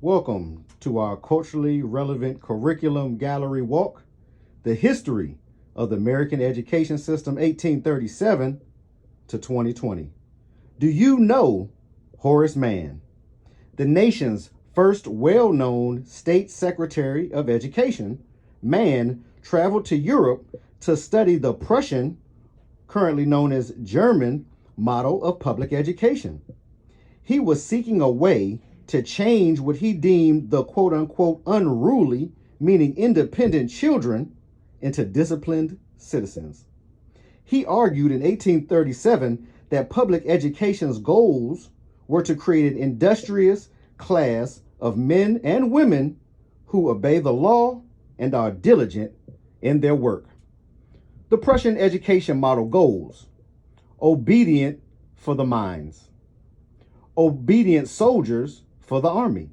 Welcome to our culturally relevant curriculum gallery walk, the history of the American education system 1837 to 2020. Do you know Horace Mann, the nation's first well-known state secretary of education? Mann traveled to Europe to study the Prussian, currently known as German, model of public education. He was seeking a way to change what he deemed the quote unquote unruly, meaning independent children, into disciplined citizens. He argued in 1837 that public education's goals were to create an industrious class of men and women who obey the law and are diligent in their work. The Prussian education model goals: obedient for the mines, obedient soldiers for the army,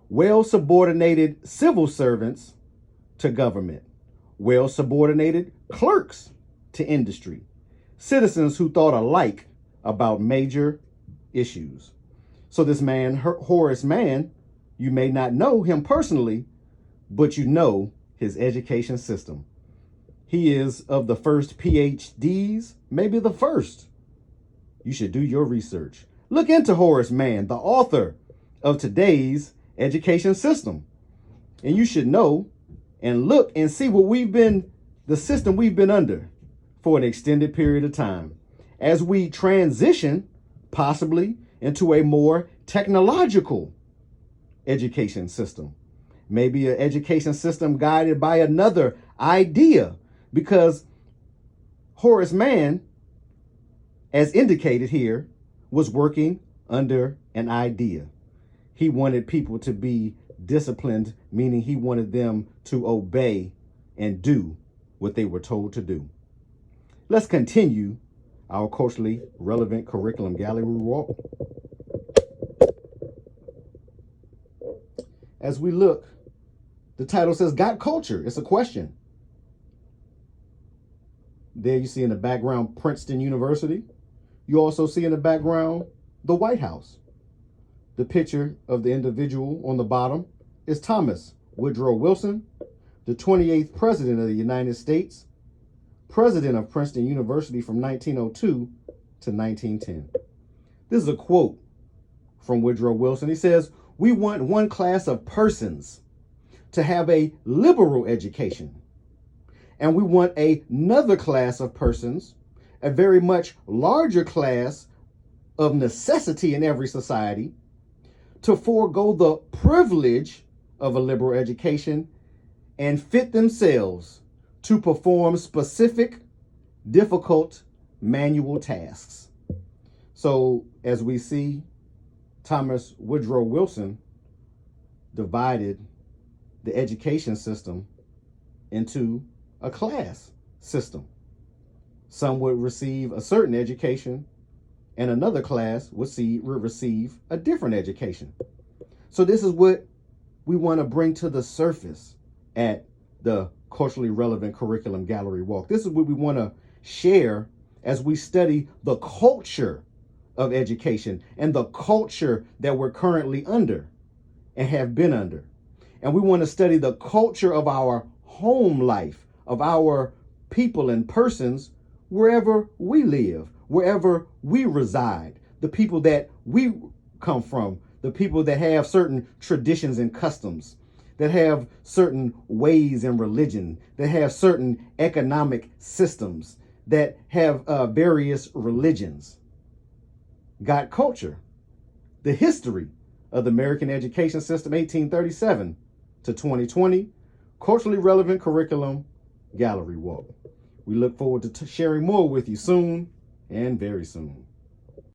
well-subordinated civil servants to government, well-subordinated clerks to industry, citizens who thought alike about major issues. So this man, Horace Mann, you may not know him personally, but you know his education system. He is of the first PhDs, maybe the first. You should do your research. Look into Horace Mann, the author of today's education system. And you should know and look and see the system we've been under for an extended period of time, as we transition possibly into a more technological education system. Maybe an education system guided by another idea, because Horace Mann, as indicated here, was working under an idea. He wanted people to be disciplined, meaning he wanted them to obey and do what they were told to do. Let's continue our culturally relevant curriculum gallery walk. As we look, the title says Got Culture? It's a question. There you see in the background Princeton University. You also see in the background the White House. The picture of the individual on the bottom is Thomas Woodrow Wilson, the 28th President of the United States, President of Princeton University from 1902 to 1910. This is a quote from Woodrow Wilson. He says, "We want one class of persons to have a liberal education, and we want another class of persons, a very much larger class of necessity in every society, to forego the privilege of a liberal education and fit themselves to perform specific, difficult manual tasks." So as we see, Thomas Woodrow Wilson divided the education system into a class system. Some would receive a certain education, and another class would receive a different education. So this is what we want to bring to the surface at the culturally relevant curriculum gallery walk. This is what we want to share as we study the culture of education and the culture that we're currently under and have been under. And we want to study the culture of our home life, of our people and persons wherever we live, wherever we reside, the people that we come from, the people that have certain traditions and customs, that have certain ways in religion, that have certain economic systems, that have various religions. Got Culture? The history of the American education system 1837 to 2020, culturally relevant curriculum gallery walk. We look forward to sharing more with you soon and very soon.